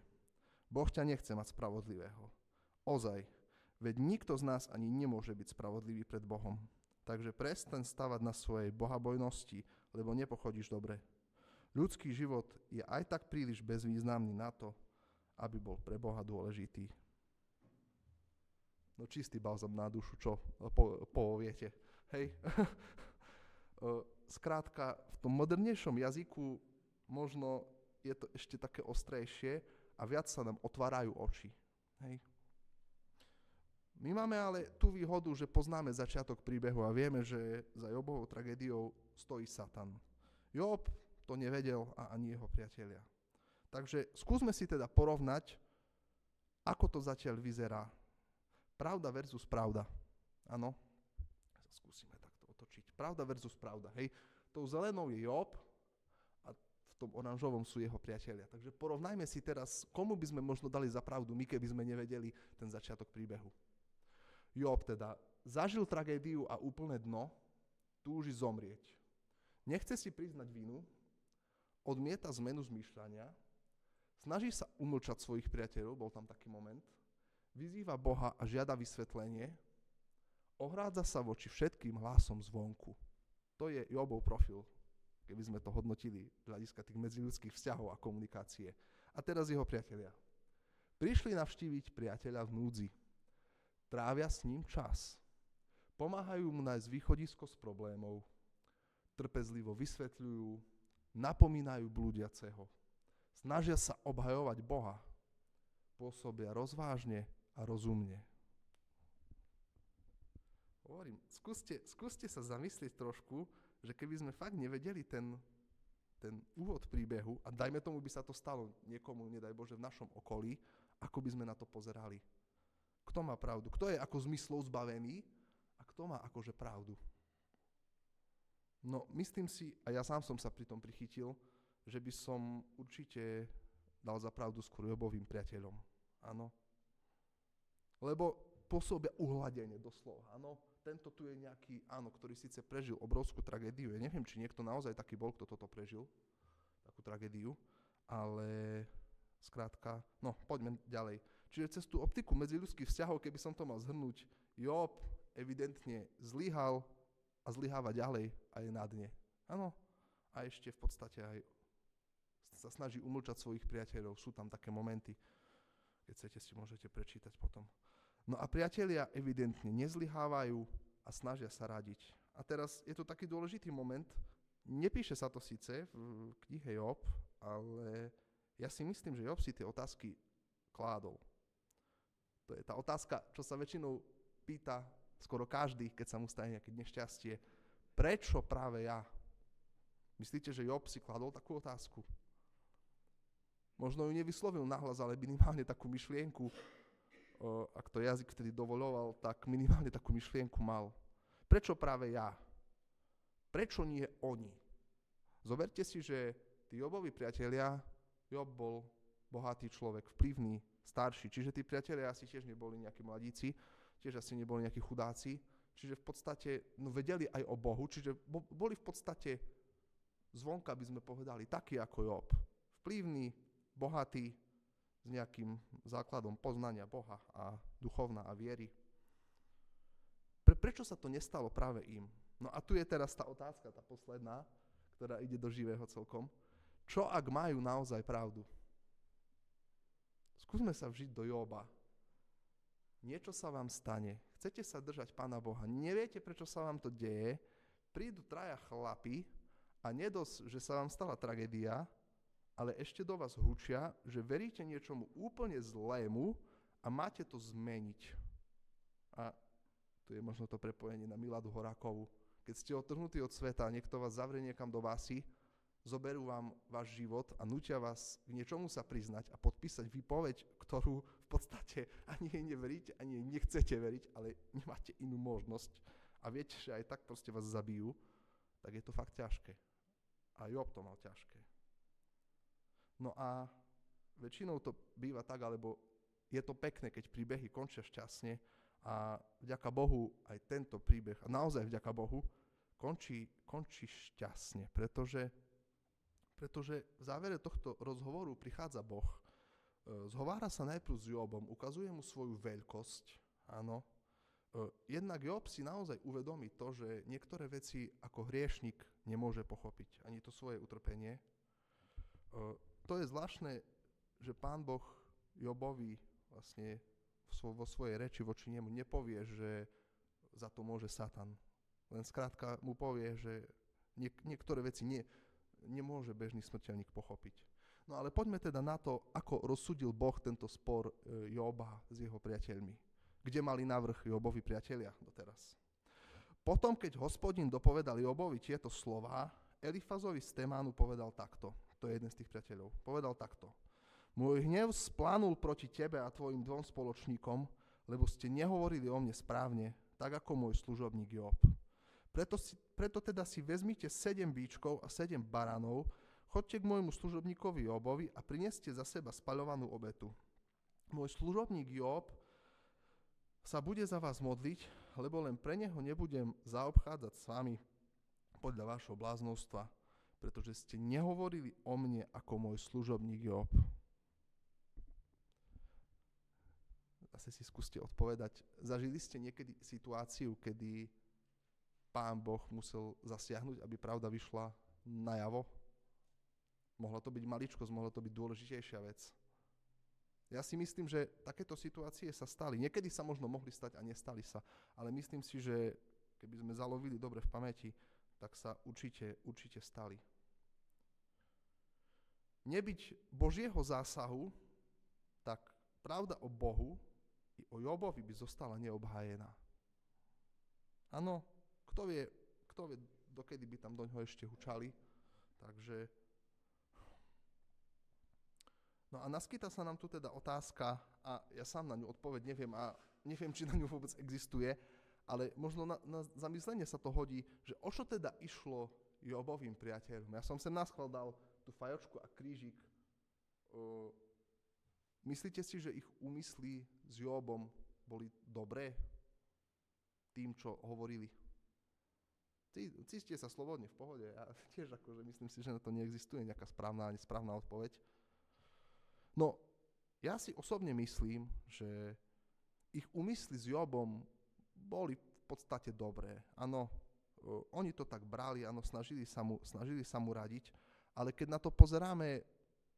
A: Boh ťa nechce mať spravodlivého. Ozaj, veď nikto z nás ani nemôže byť spravodlivý pred Bohom. Takže prestaň stavať na svojej bohabojnosti, lebo nepochodíš dobre. Ľudský život je aj tak príliš bezvýznamný na to, aby bol pre Boha dôležitý. No čistý balzam na dušu, čo poviete. Hej? Skrátka, v tom modernejšom jazyku možno je to ešte také ostrejšie a viac sa nám otvárajú oči. Hej? My máme ale tú výhodu, že poznáme začiatok príbehu a vieme, že za Jobovou tragédiou stojí Satan. Job to nevedel a ani jeho priatelia. Takže skúsme si teda porovnať, ako to zatiaľ vyzerá. Pravda versus pravda. Áno? Skúsime takto otočiť. Pravda versus pravda. Hej? Tou zelenou je Job a v tom oranžovom sú jeho priatelia. Takže porovnajme si teraz, komu by sme možno dali za pravdu, my keby sme nevedeli ten začiatok príbehu. Job teda zažil tragédiu a úplné dno, túži zomrieť. Nechce si priznať vinu, odmieta zmenu zmýšľania, snaží sa umlčať svojich priateľov, bol tam taký moment, vyzýva Boha a žiada vysvetlenie, ohrádza sa voči všetkým hlasom zvonku. To je Jobov profil, keby sme to hodnotili z hľadiska tých medziľudských vzťahov a komunikácie. A teraz jeho priatelia. Prišli navštíviť priateľa v núdzi. Trávia s ním čas. Pomáhajú mu nájsť východisko z problémov. Trpezlivo vysvetľujú, napomínajú blúdiaceho. Snažia sa obhajovať Boha. Pôsobia rozvážne a rozumne. Hovorím, skúste sa zamyslieť trošku, že keby sme fakt nevedeli ten úvod príbehu a dajme tomu by sa to stalo niekomu, nedaj Bože, v našom okolí, ako by sme na to pozerali. Kto má pravdu? Kto je ako zmyslov zbavený a kto má akože pravdu? No, myslím si, a ja sám som sa pri tom prichytil, že by som určite dal za pravdu skôr Jobovým priateľom. Áno. Lebo pôsobia uhladenie doslova. Áno. Tento tu je nejaký, áno, ktorý síce prežil obrovskú tragédiu. Ja neviem, či niekto naozaj taký bol, kto toto prežil, takú tragédiu, ale skrátka, no, poďme ďalej. Čiže cez tú optiku medziľudských vzťahov, keby som to mal zhrnúť, Job evidentne zlyhal a zlyháva ďalej a je na dne. Áno. A ešte v podstate aj sa snaží umlčať svojich priateľov. Sú tam také momenty, keď chcete, si môžete prečítať potom. No a priatelia evidentne nezlyhávajú a snažia sa radiť. A teraz je to taký dôležitý moment. Nepíše sa to síce v knihe Job, ale ja si myslím, že Job si tie otázky kládol. To je tá otázka, čo sa väčšinou pýta skoro každý, keď sa mu stane nejaké nešťastie. Prečo práve ja? Myslíte, že Job si kladol takú otázku? Možno ju nevyslovil nahlas, ale minimálne takú myšlienku, ak to jazyk vtedy dovoľoval, tak minimálne takú myšlienku mal. Prečo práve ja? Prečo nie oni? Zoberte si, že tí Jobovi priatelia, Job bol bohatý človek, vplyvný, starší, čiže tí priatelia asi tiež neboli nejakí mladíci, tiež asi neboli nejakí chudáci, čiže v podstate vedeli aj o Bohu, čiže boli v podstate zvonka, by sme povedali, takí ako Job. Vplyvný, bohatý, s nejakým základom poznania Boha a duchovná a viery. Prečo sa to nestalo práve im? No a tu je teraz tá otázka, tá posledná, ktorá ide do živého celkom. Čo ak majú naozaj pravdu? Skúsme sa vžiť do Joba. Niečo sa vám stane, chcete sa držať Pána Boha, neviete, prečo sa vám to deje, prídu traja chlapi a nedosť, že sa vám stala tragédia, ale ešte do vás hučia, že veríte niečomu úplne zlému a máte to zmeniť. A tu je možno to prepojenie na Miladu Horákovú. Keď ste odtrhnutí od sveta a niekto vás zavrie niekam do vásy, zoberú vám váš život a nútia vás k niečomu sa priznať a podpísať výpoveď, ktorú v podstate ani jej neveríte, ani jej nechcete veriť, ale nemáte inú možnosť a viete, že aj tak proste vás zabijú, tak je to fakt ťažké. A Job to mal ťažké. No a väčšinou to býva tak, alebo je to pekné, keď príbehy končia šťastne a vďaka Bohu aj tento príbeh, a naozaj vďaka Bohu, končí šťastne, pretože v závere tohto rozhovoru prichádza Boh, zhovára sa najprv s Jobom, ukazuje mu svoju veľkosť, áno. Jednak Job si naozaj uvedomí to, že niektoré veci ako hriešnik nemôže pochopiť, ani to svoje utrpenie. To je zvláštne, že Pán Boh Jobovi vlastne vo svojej reči voči nemu nepovie, že za to môže Satan. Len skrátka mu povie, že niektoré veci nemôže bežný smrteľník pochopiť. No ale poďme teda na to, ako rozsudil Boh tento spor Joba s jeho priateľmi. Kde mali navrch Jobovi priatelia doteraz? Potom, keď Hospodin dopovedal Jobovi tieto slová, Elifazovi z Temánu povedal takto. To je jeden z tých priateľov. Povedal takto. Môj hnev splánul proti tebe a tvojim dvom spoločníkom, lebo ste nehovorili o mne správne, tak ako môj služobník Job. Preto teda si vezmite 7 bíčkov a 7 baranov, choďte k môjmu služobníkovi Jobovi a prineste za seba spaľovanú obetu. Môj služobník Job sa bude za vás modliť, lebo len pre neho nebudem zaobchádzať s vami podľa vášho bláznostva, pretože ste nehovorili o mne ako môj služobník Job. Zase si skúste odpovedať. Zažili ste niekedy situáciu, kedy Pán Boh musel zasiahnuť, aby pravda vyšla najavo? Mohla to byť maličkosť, mohla to byť dôležitejšia vec. Ja si myslím, že takéto situácie sa stali. Niekedy sa možno mohli stať a nestali sa, ale myslím si, že keby sme zalovili dobre v pamäti, tak sa určite stali. Nebyť Božieho zásahu, tak pravda o Bohu i o Jobovi by zostala neobhájená. Áno, kto vie, dokedy by tam do ňoho ešte hučali, takže... No a naskytá sa nám tu teda otázka, a ja sám na ňu odpoveď neviem a neviem, či na ňu vôbec existuje, ale možno na zamyslenie sa to hodí, že o čo teda išlo Jobovým priateľom. Ja som sem naschvál dal tú fajočku a krížik. Myslíte si, že ich úmysly s Jobom boli dobré tým, čo hovorili? Cítite sa slobodne, v pohode. Ja tiež akože myslím si, že na to neexistuje nejaká správna a nesprávna odpoveď. No, ja si osobne myslím, že ich úmysly s Jobom boli v podstate dobré. Áno, oni to tak brali, áno, snažili sa mu radiť, ale keď na to pozeráme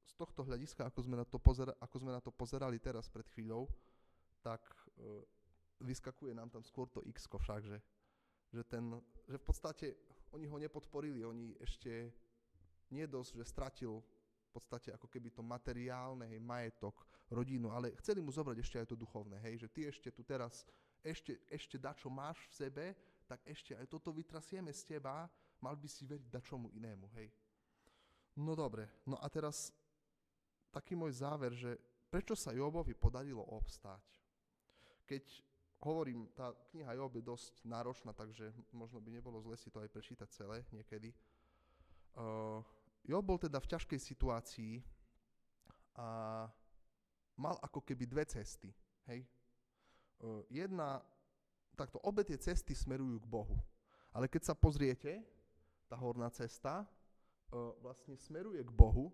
A: z tohto hľadiska, ako sme na to pozerali teraz pred chvíľou, tak vyskakuje nám tam skôr to X-ko však, že v podstate oni ho nepodporili, oni ešte nie dosť, že stratil v podstate ako keby to materiálne, hej, majetok, rodinu, ale chceli mu zobrať ešte aj to duchovné, hej, že ty ešte tu teraz, ešte dačo máš v sebe, tak ešte aj toto vytrasieme z teba, mal by si veriť dačomu inému, hej. No dobre, no a teraz taký môj záver, že prečo sa Jobovi podarilo obstáť? Keď hovorím, tá kniha Job je dosť náročná, takže možno by nebolo zle si to aj prečítať celé niekedy. Job bol teda v ťažkej situácii a mal ako keby dve cesty. Hej? Jedna takto, obe tie cesty smerujú k Bohu. Ale keď sa pozriete, tá horná cesta vlastne smeruje k Bohu,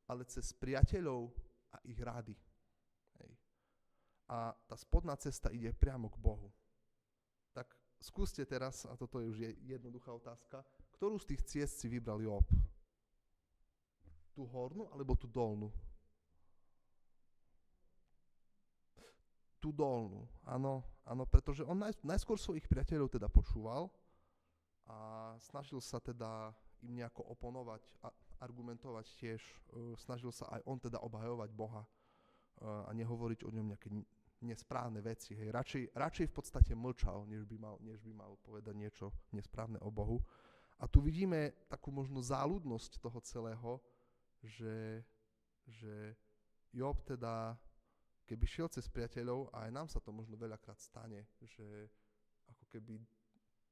A: ale cez priateľov a ich rady. Hej. A tá spodná cesta ide priamo k Bohu. Tak skúste teraz, a toto je už jednoduchá otázka, ktorú z tých ciest si vybral Job? Tú hornú alebo tú dolnú? Tú dolnú, áno, pretože on najskôr svojich priateľov teda počúval a snažil sa teda im nejako oponovať a argumentovať tiež, snažil sa aj on teda obhajovať Boha a nehovoriť o ňom nejaké nesprávne veci. Hej. Radšej v podstate mlčal, než by mal povedať niečo nesprávne o Bohu. A tu vidíme takú možno záľudnosť toho celého, že Job teda, keby šiel cez priateľov, a aj nám sa to možno veľakrát stane, že ako keby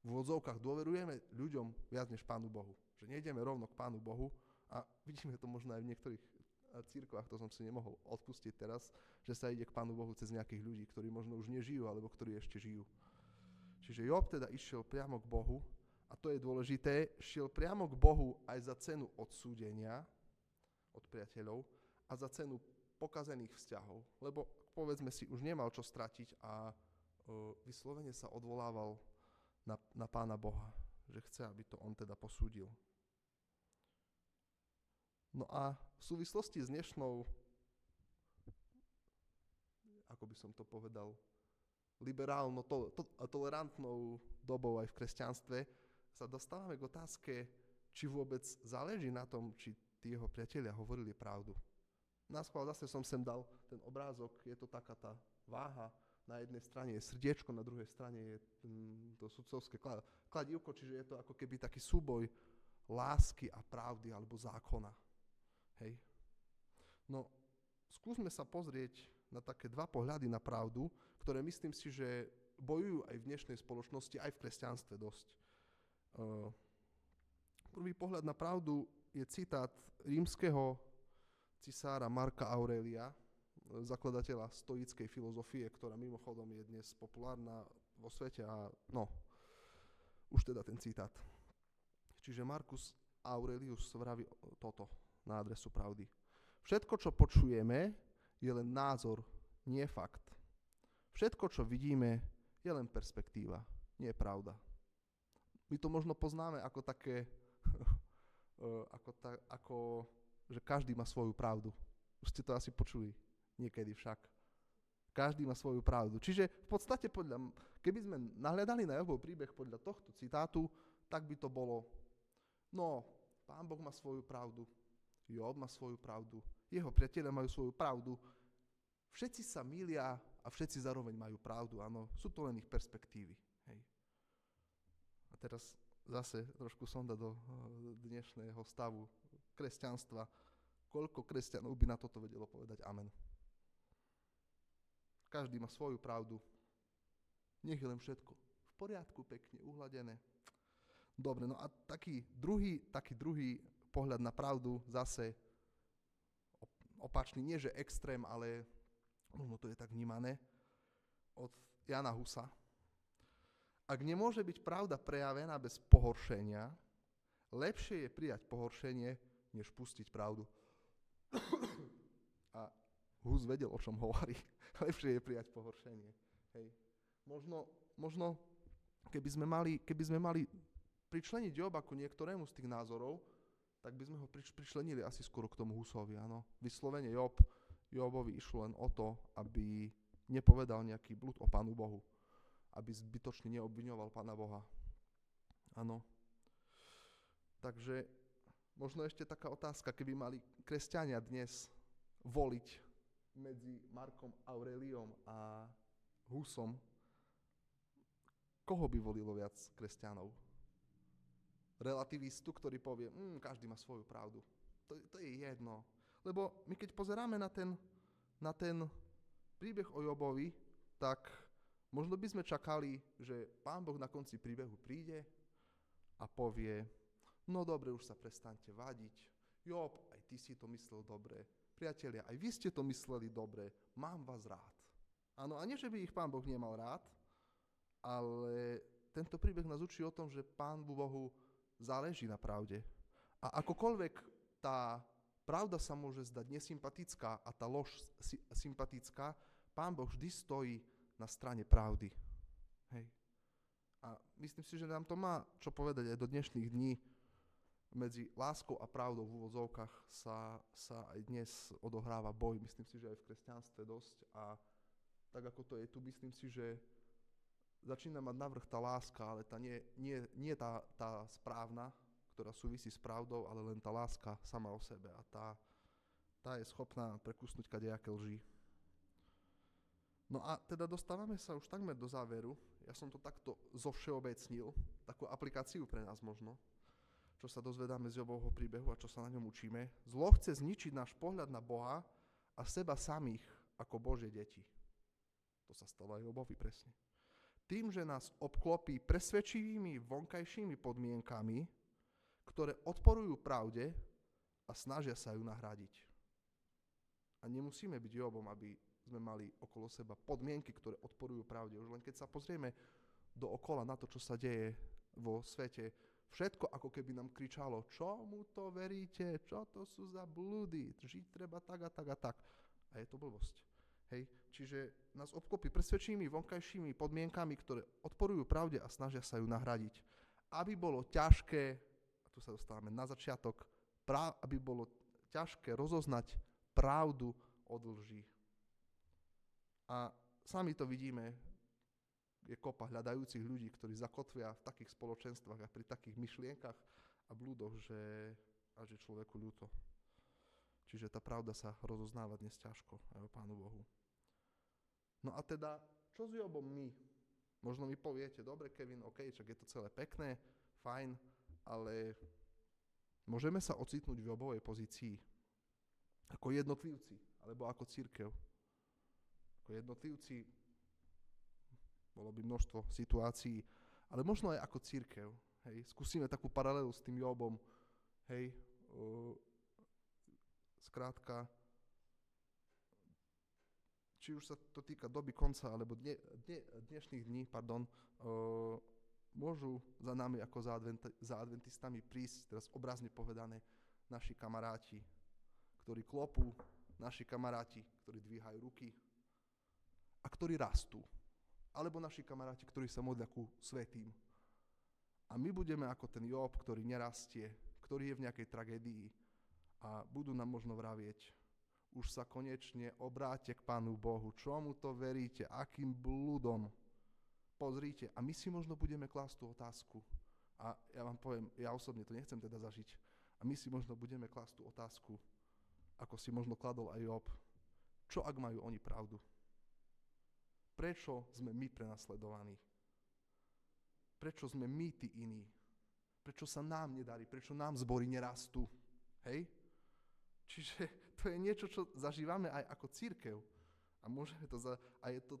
A: v úvodzovkách dôverujeme ľuďom viac než Pánu Bohu. Že nejdeme rovno k Pánu Bohu a vidíme to možno aj v niektorých cirkvách, to som si nemohol odpustiť teraz, že sa ide k Pánu Bohu cez nejakých ľudí, ktorí možno už nežijú, alebo ktorí ešte žijú. Čiže Job teda išiel priamo k Bohu a to je dôležité, šiel priamo k Bohu aj za cenu odsúdenia od priateľov a za cenu pokazených vzťahov, lebo povedzme si, už nemal čo stratiť a vyslovene sa odvolával na Pána Boha, že chce, aby to on teda posúdil. No a v súvislosti s dnešnou, ako by som to povedal, liberálno-tolerantnou dobou aj v kresťanstve, sa dostávame k otázke, či vôbec záleží na tom, či tí jeho priatelia hovorili pravdu. Náschvál zase som sem dal ten obrázok, je to taká tá váha, na jednej strane je srdiečko, na druhej strane je to sudcovské kladívko, čiže je to ako keby taký súboj lásky a pravdy alebo zákona. Hej. No, skúsme sa pozrieť na také dva pohľady na pravdu, ktoré myslím si, že bojujú aj v dnešnej spoločnosti, aj v kresťanstve dosť. Prvý pohľad na pravdu je citát rímskeho cisára Marka Aurelia, zakladateľa stoickej filozofie, ktorá mimochodom je dnes populárna vo svete a už teda ten citát. Čiže Marcus Aurelius vraví toto na adresu pravdy. Všetko, čo počujeme, je len názor, nie fakt. Všetko, čo vidíme, je len perspektíva, nie pravda. My to možno poznáme ako také, že každý má svoju pravdu. Už ste to asi počuli niekedy však. Každý má svoju pravdu. Čiže v podstate keby sme nahľadali na Jobov príbeh podľa tohto citátu, tak by to bolo, Pán Boh má svoju pravdu, Job má svoju pravdu, jeho priatelia majú svoju pravdu, všetci sa mýlia a všetci zároveň majú pravdu, áno, sú to len ich perspektívy. Hej. A teraz zase trošku sonda do dnešného stavu kresťanstva. Koľko kresťanov by na toto vedelo povedať amen? Každý má svoju pravdu. Nech je len všetko v poriadku, pekne uhladené. Dobre, no a taký druhý pohľad na pravdu, zase opačný, nie že extrém, ale možno to je tak vnímané, od Jana Husa. Ak nemôže byť pravda prejavená bez pohoršenia, lepšie je prijať pohoršenie, než pustiť pravdu. A Hus vedel, o čom hovorí. Lepšie je prijať pohoršenie. Hej. Možno keby sme mali pričleniť Joba ku niektorému z tých názorov, tak by sme ho pričlenili asi skoro k tomu Husovi. Áno. Vyslovene Jobovi išlo len o to, aby nepovedal nejaký blud o Pánu Bohu. Aby zbytočne neobviňoval Pána Boha. Áno. Takže možno ešte taká otázka, keby mali kresťania dnes voliť medzi Markom Aureliom a Husom, koho by volilo viac kresťanov? Relativistu, ktorý povie, každý má svoju pravdu. To je jedno. Lebo my keď pozeráme na ten príbeh o Jobovi, tak možno by sme čakali, že Pán Boh na konci príbehu príde a povie, no dobre, už sa prestaňte vadiť. Job, aj ty si to myslel dobre. Priatelia, aj vy ste to mysleli dobre. Mám vás rád. Áno, a nie, že by ich Pán Boh nemal rád, ale tento príbeh nás učí o tom, že Pánu Bohu záleží na pravde. A akokoľvek tá pravda sa môže zdať nesympatická a tá lož sympatická, Pán Boh vždy stojí na strane pravdy. Hej. A myslím si, že nám to má čo povedať aj do dnešných dní. Medzi láskou a pravdou v úvodzovkách sa aj dnes odohráva boj. Myslím si, že aj v kresťanstve dosť. A tak ako to je tu, myslím si, že začína mať navrch tá láska, ale tá nie tá správna, ktorá súvisí s pravdou, ale len tá láska sama o sebe. A tá je schopná prekusnúť kadejaké lži. No a teda dostávame sa už takmer do záveru. Ja som to takto zovšeobecnil, takú aplikáciu pre nás možno, čo sa dozvedáme z Jobovho príbehu a čo sa na ňom učíme. Zlo chce zničiť náš pohľad na Boha a seba samých ako Božie deti. To sa stalo aj Jobovi presne. Tým, že nás obklopí presvedčivými vonkajšími podmienkami, ktoré odporujú pravde a snažia sa ju nahradiť. A nemusíme byť Jobom, aby sme mali okolo seba podmienky, ktoré odporujú pravde. Už len keď sa pozrieme dookola na to, čo sa deje vo svete, všetko ako keby nám kričalo, čomu to veríte, čo to sú za blúdy, žiť treba tak a tak a tak. A je to blbosť. Hej? Čiže nás obklopí presvedčivými vonkajšími podmienkami, ktoré odporujú pravde a snažia sa ju nahradiť. Aby bolo ťažké, a tu sa dostávame na začiatok, aby bolo ťažké rozoznať pravdu od lží. A sami to vidíme, je kopa hľadajúcich ľudí, ktorí zakotvia v takých spoločenstvách a pri takých myšlienkach a blúdoch, že človeku ľúto. Čiže tá pravda sa rozoznáva dnes ťažko aj o Pánu Bohu. No a teda, čo s Jobom my? Možno mi poviete, dobre Kevin, OK, čak je to celé pekné, fajn, ale môžeme sa ocitnúť v Jobovej pozícii ako jednotlivci, alebo ako cirkev. Ako jednotlivci bolo by množstvo situácií, ale možno aj ako cirkev. Hej. Skúsime takú paralelu s tým Jobom. Hej. Skrátka, či už sa to týka doby konca, alebo dnešných dní, môžu za nami ako za adventistami prísť, teraz obrazne povedané, naši kamaráti, ktorí klopú, naši kamaráti, ktorí dvíhajú ruky a ktorí rastú. Alebo naši kamaráti, ktorí sa modlia ku svätým. A my budeme ako ten Job, ktorý nerastie, ktorý je v nejakej tragédii a budú nám možno vravieť, už sa konečne obráte k Pánu Bohu, čomu to veríte, akým blúdom. Pozrite, a my si možno budeme klásť tú otázku. A ja vám poviem, ja osobne to nechcem teda zažiť. A my si možno budeme klásť tú otázku, ako si možno kladol aj Job. Čo ak majú oni pravdu? Prečo sme my prenasledovaní? Prečo sme my tí iní? Prečo sa nám nedarí? Prečo nám zbory nerastú? Hej? Čiže to je niečo, čo zažívame aj ako cirkev. A môžeme to a je to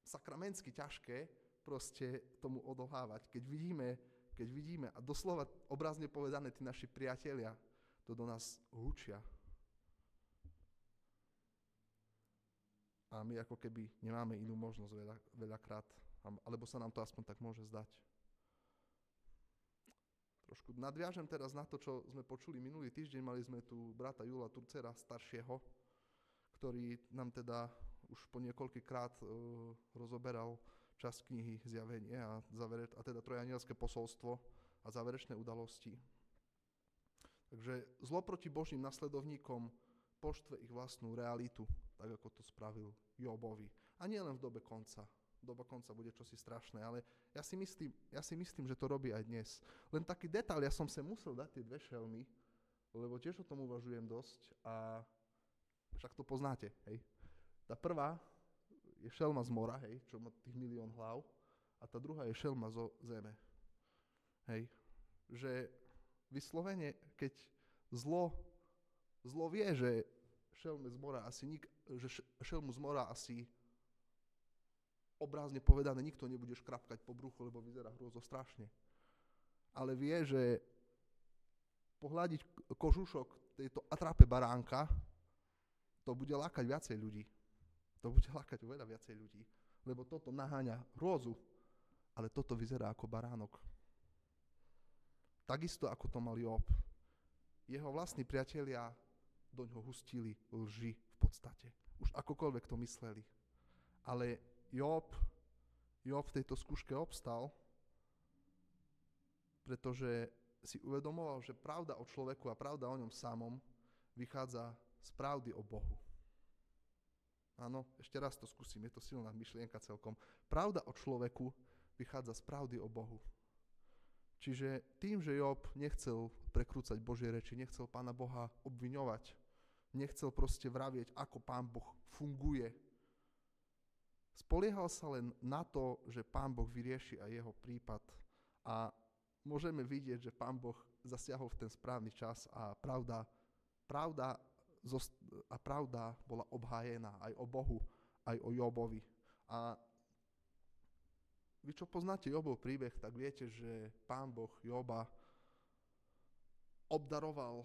A: sakramensky ťažké proste tomu odolávať. Keď vidíme a doslova obrazne povedané, tí naši priatelia to do nás hučia. A my ako keby nemáme inú možnosť veľakrát, alebo sa nám to aspoň tak môže zdať. Trošku nadviažem teraz na to, čo sme počuli minulý týždeň. Mali sme tu brata Jula Turcera staršieho, ktorý nám teda už po niekoľkýkrát rozoberal časť knihy Zjavenie a teda trojanielské posolstvo a záverečné udalosti. Takže zlo proti Božím nasledovníkom poštve ich vlastnú realitu, tak ako to spravil Jobovi. A nie len v dobe konca. Doba konca bude čosi strašné, ale ja si myslím, že to robí aj dnes. Len taký detail, ja som sa musel dať tie dve šelmy, lebo tiež o tom uvažujem dosť a však to poznáte, hej. Tá prvá je šelma z mora, hej, čo má tých 1 000 000 hlav, a tá druhá je šelma zo zeme. Hej. Že vyslovene, keď zlo vie, že šelmu z mora asi obrazne povedané nikto nebude škrapkať po bruchu, lebo vyzerá hrôzo strašne. Ale vie, že pohľadiť kožušok tejto atrape baránka, to bude lákať viacej ľudí. To bude lákať oveľa viacej ľudí. Lebo toto naháňa hrôzu. ale toto vyzerá ako baránok. Takisto ako to mal Job. Jeho vlastní priatelia doňho hustili lži v podstate. Už akokoľvek to mysleli. Ale Job v tejto skúške obstal, pretože si uvedomoval, že pravda o človeku a pravda o ňom samom vychádza z pravdy o Bohu. Áno, ešte raz to skúsim, je to silná myšlienka celkom. Pravda o človeku vychádza z pravdy o Bohu. Čiže tým, že Job nechcel prekrúcať Božie reči, nechcel Pána Boha obviňovať, nechcel proste vravieť, ako Pán Boh funguje, spoliehal sa len na to, že Pán Boh vyrieši aj jeho prípad a môžeme vidieť, že Pán Boh zasiahol v ten správny čas a pravda bola obhájená aj o Bohu, aj o Jobovi. A vy, čo poznáte Jobov príbeh, tak viete, že Pán Boh Joba obdaroval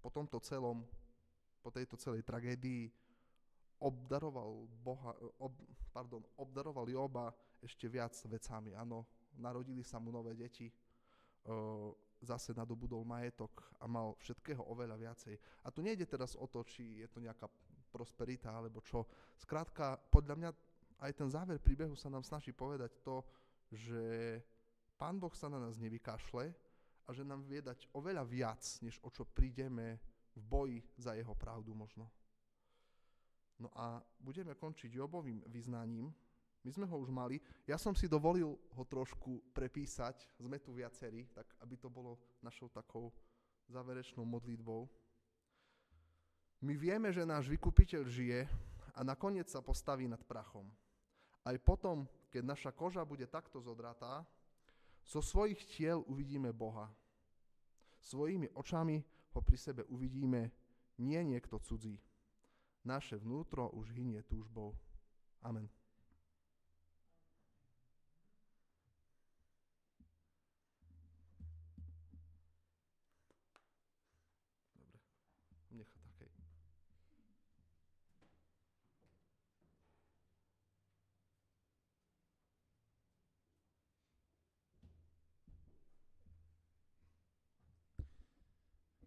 A: po tejto celej tragédii, obdaroval Joba ešte viac vecami. Áno, narodili sa mu nové deti, zase nadobudol majetok a mal všetkého oveľa viacej. A tu nejde teraz o to, či je to nejaká prosperita alebo čo. Skrátka, podľa mňa aj ten záver príbehu sa nám snaží povedať to, že Pán Boh sa na nás nevykašle a že nám vie dať oveľa viac, než o čo prídeme v boji za jeho pravdu možno. No a budeme končiť Jobovým vyznaním. My sme ho už mali. Ja som si dovolil ho trošku prepísať, sme tu viacerí, tak aby to bolo našou takou záverečnou modlitbou. My vieme, že náš vykupiteľ žije a nakoniec sa postaví nad prachom. Aj potom, keď naša koža bude takto zodratá, zo svojich tiel uvidíme Boha. Svojimi očami ho pri sebe uvidíme, nie niekto cudzí. Naše vnútro už hynie túžbou. Amen. Dobre, nechá takej.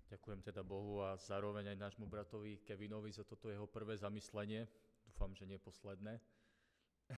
B: Ďakujem teda Bohu a zároveň aj nášmu bratovi Kevinovi za toto jeho prvé zamyslenie. Dúfam, že nie posledné.